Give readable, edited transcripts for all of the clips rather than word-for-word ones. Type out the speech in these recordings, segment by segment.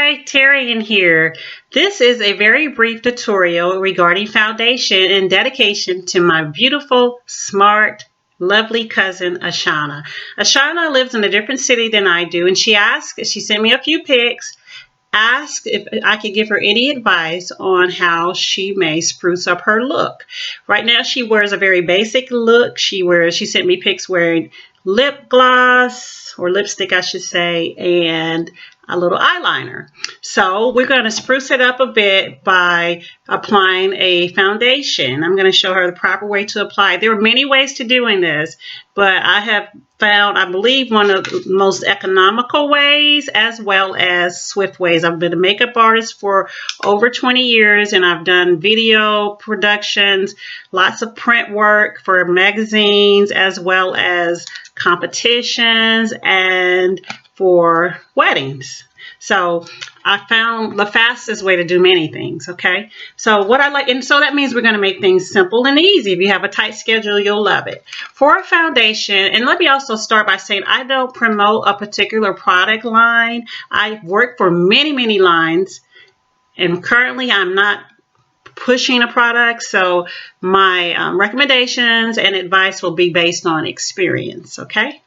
Hi, Terry in here. This is a very brief tutorial regarding foundation and dedication to my beautiful, smart, lovely cousin, Ashana. Ashana lives in a different city than I do, and she sent me a few pics, asked if I could give her any advice on how she may spruce up her look. Right now, she wears a very basic look. She sent me pics wearing lip gloss or lipstick, I should say, and a little eyeliner. So we're going to spruce it up a bit by applying a foundation. I'm going to show her the proper way to apply. There are many ways to doing this, but I have found, I believe, one of the most economical ways as well as swift ways. I've been a makeup artist for over 20 years, and I've done video productions, lots of print work for magazines as well as competitions and for weddings. So I found the fastest way to do many things, okay? So what I like, and so that means we're going to make things simple and easy. If you have a tight schedule, you'll love it. For a foundation, and let me also start by saying I don't promote a particular product line. I work for many, many lines, and currently I'm not pushing a product, so my recommendations and advice will be based on experience, okay?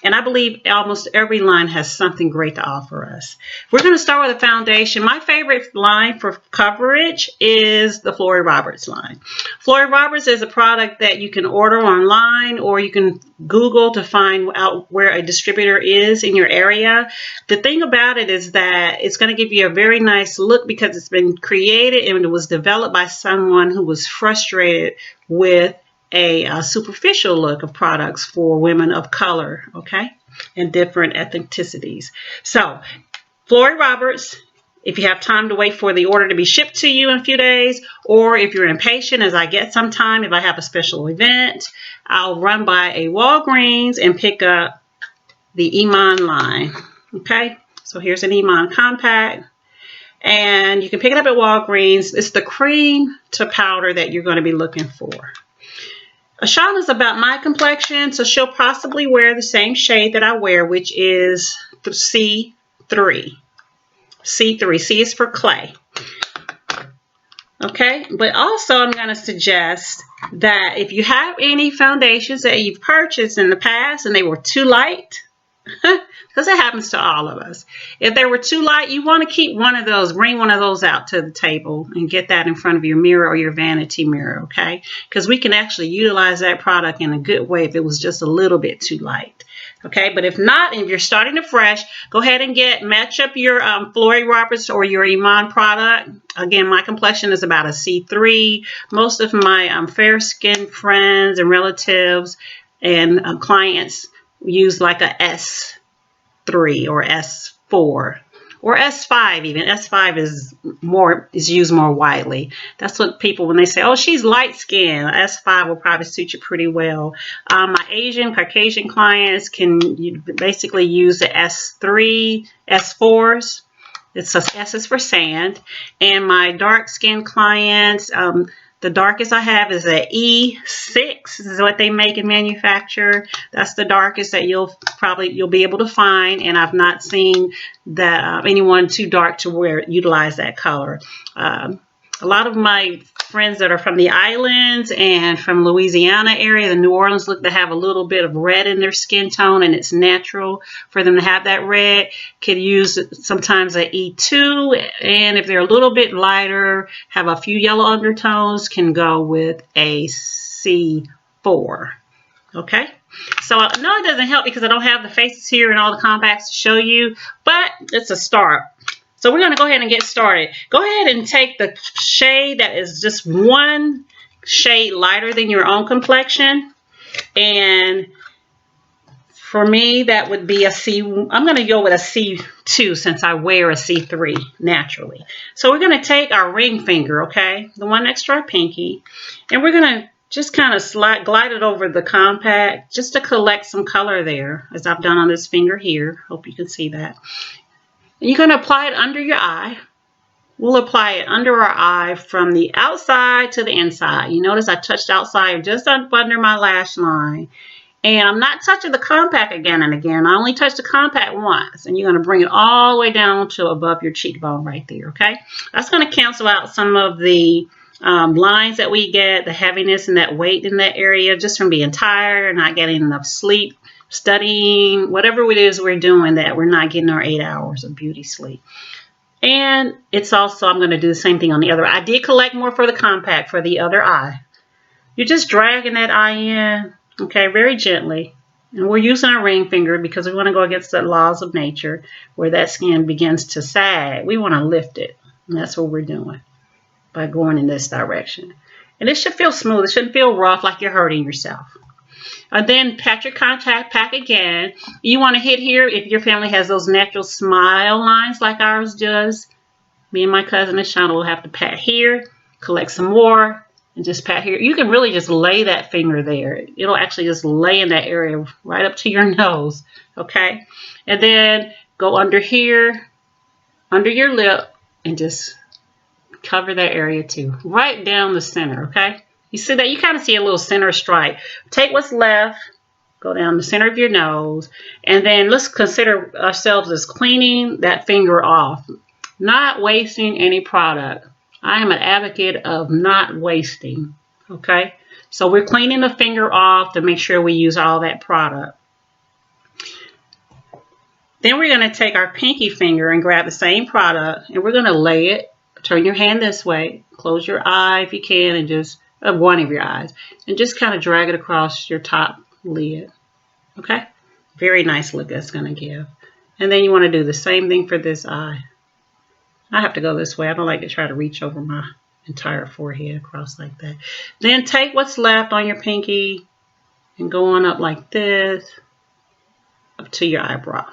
And I believe almost every line has something great to offer us. We're going to start with a foundation. My favorite line for coverage is the Flory Roberts line. Flory Roberts is a product that you can order online, or you can Google to find out where a distributor is in your area. The thing about it is that it's going to give you a very nice look because it's been created and it was developed by someone who was frustrated with a superficial look of products for women of color, okay, and different ethnicities. So, Flory Roberts, if you have time to wait for the order to be shipped to you in a few days, or if you're impatient, as I get some time, if I have a special event, I'll run by a Walgreens and pick up the Iman line, okay? So here's an Iman compact, and you can pick it up at Walgreens. It's the cream to powder that you're going to be looking for. Ashana's about my complexion, so she'll possibly wear the same shade that I wear, which is C3. C3. C is for clay. Okay, but also I'm going to suggest that if you have any foundations that you've purchased in the past and they were too light, because it happens to all of us. If they were too light, you want to keep one of those, bring one of those out to the table and get that in front of your mirror or your vanity mirror, okay? Because we can actually utilize that product in a good way if it was just a little bit too light, okay? But if not, and if you're starting afresh, go ahead and match up your Flory Roberts or your Iman product. Again, my complexion is about a C3. Most of my fair-skinned friends and relatives and clients use like a S3 or S4 or S5 even. S5 is used more widely. That's what people, when they say, oh, she's light skinned, S5 will probably suit you pretty well. My Asian, Caucasian clients can basically use the S3, S4s. It's S is for sand. And my dark skinned clients, the darkest I have is a E6. This is what they make and manufacture. That's the darkest that you'll be able to find, and I've not seen that anyone too dark to utilize that color. A lot of my friends that are from the islands and from Louisiana area, the New Orleans look, they have a little bit of red in their skin tone, and it's natural for them to have that red. Could use sometimes an E2, and if they're a little bit lighter, have a few yellow undertones, can go with a C4. Okay, so I know it doesn't help because I don't have the faces here and all the compacts to show you, but it's a start. So we're going to go ahead and get started. Go ahead and take the shade that is just one shade lighter than your own complexion. And for me, that would be a C. I'm going to go with a C2 since I wear a C3 naturally. So we're going to take our ring finger, okay, the one next to our pinky, and we're going to just kind of glide it over the compact just to collect some color there, as I've done on this finger here. Hope you can see that. And you're going to apply it under your eye. We'll apply it under our eye from the outside to the inside. You notice I touched outside just up under my lash line. And I'm not touching the compact again and again. I only touch the compact once. And you're going to bring it all the way down to above your cheekbone right there, okay? That's going to cancel out some of the lines that we get, the heaviness and that weight in that area just from being tired or not getting enough sleep, studying, whatever it is we're doing that we're not getting our 8 hours of beauty sleep. And it's also, I'm going to do the same thing on the other eye. I did collect more for the compact for the other eye. You're just dragging that eye in, okay, very gently. And we're using our ring finger because we want to go against the laws of nature where that skin begins to sag. We want to lift it. And that's what we're doing by going in this direction. And it should feel smooth. It shouldn't feel rough like you're hurting yourself. And then pat your contact pack again. You want to hit here if your family has those natural smile lines like ours does. Me and my cousin Ashana will have to pat here, collect some more, and just pat here. You can really just lay that finger there. It'll actually just lay in that area right up to your nose, okay? And then go under here, under your lip, and just cover that area too. Right down the center, okay? You see that? You kind of see a little center stripe. Take what's left, go down the center of your nose, and then let's consider ourselves as cleaning that finger off. Not wasting any product. I am an advocate of not wasting, okay? So we're cleaning the finger off to make sure we use all that product. Then we're going to take our pinky finger and grab the same product, and we're going to lay it. Turn your hand this way. Close your eye if you can, and just one of your eyes, and just kind of drag it across your top lid, okay? Very nice look that's going to give. And then you want to do the same thing for this eye. I have to go this way. I don't like to try to reach over my entire forehead across like that. Then take what's left on your pinky and go on up like this, up to your eyebrow.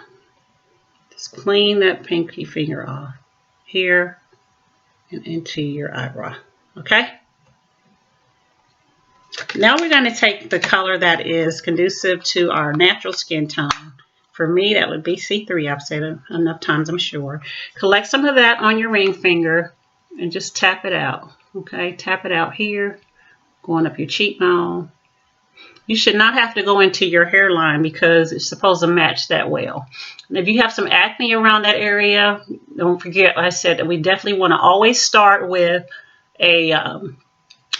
Just clean that pinky finger off here and into your eyebrow, okay? Now we're going to take the color that is conducive to our natural skin tone. For me, that would be C3. I've said it enough times, I'm sure. Collect some of that on your ring finger and just tap it out. Okay, tap it out here, going up your cheekbone. You should not have to go into your hairline because it's supposed to match that well. And if you have some acne around that area, don't forget, I said that we definitely want to always start with a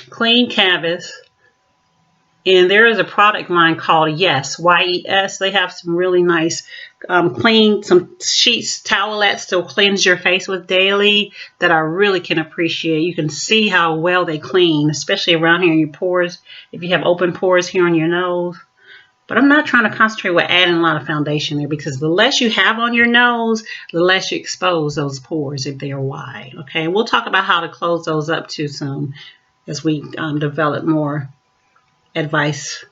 clean canvas. And there is a product line called Yes, Y-E-S. They have some really nice clean, some sheets, towelettes to cleanse your face with daily that I really can appreciate. You can see how well they clean, especially around here in your pores, if you have open pores here on your nose. But I'm not trying to concentrate with adding a lot of foundation there because the less you have on your nose, the less you expose those pores if they are wide. Okay, and we'll talk about how to close those up too soon as we develop more advice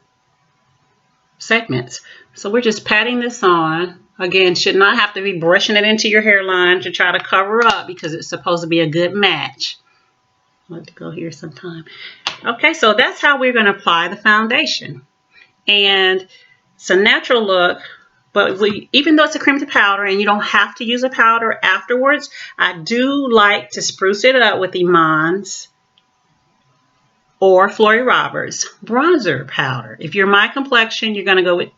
segments. So we're just patting this on. Again, should not have to be brushing it into your hairline to try to cover up because it's supposed to be a good match. I'll have to go here sometime. Okay, so that's how we're going to apply the foundation. And it's a natural look, but even though it's a cream to powder and you don't have to use a powder afterwards, I do like to spruce it up with Iman's or Florrie Roberts bronzer powder. If you're my complexion, you're going to go with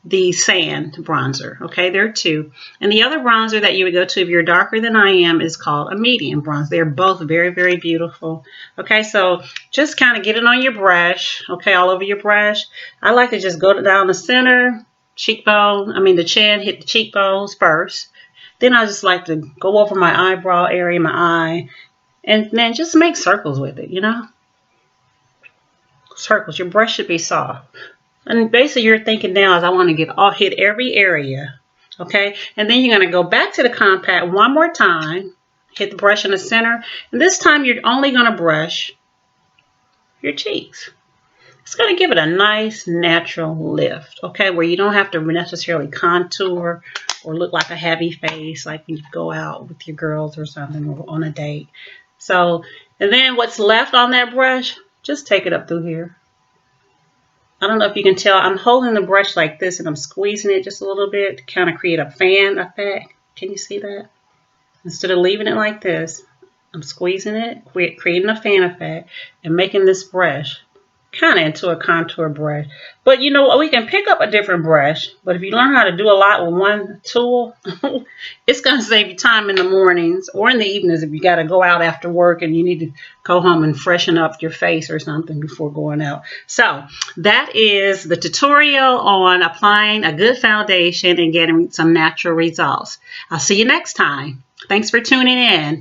the sand bronzer. Okay, there are two. And the other bronzer that you would go to if you're darker than I am is called a medium bronzer. They're both very, very beautiful. Okay, so just kind of get it on your brush. Okay, all over your brush. I like to just go down the center, the chin, hit the cheekbones first. Then I just like to go over my eyebrow area, my eye, and then just make circles with it, you know? Circles. Your brush should be soft. And basically you're thinking now is I want to hit every area. Okay, and then you're going to go back to the compact one more time, hit the brush in the center, and this time you're only going to brush your cheeks. It's going to give it a nice natural lift, okay, where you don't have to necessarily contour or look like a heavy face like when you go out with your girls or something or on a date. So, and then what's left on that brush, just take it up through here. I don't know if you can tell, I'm holding the brush like this and I'm squeezing it just a little bit to kind of create a fan effect. Can you see that? Instead of leaving it like this, I'm squeezing it, creating a fan effect and making this brush kind of into a contour brush. But you know what? We can pick up a different brush. But if you learn how to do a lot with one tool, it's going to save you time in the mornings or in the evenings if you got to go out after work and you need to go home and freshen up your face or something before going out. So that is the tutorial on applying a good foundation and getting some natural results. I'll see you next time. Thanks for tuning in.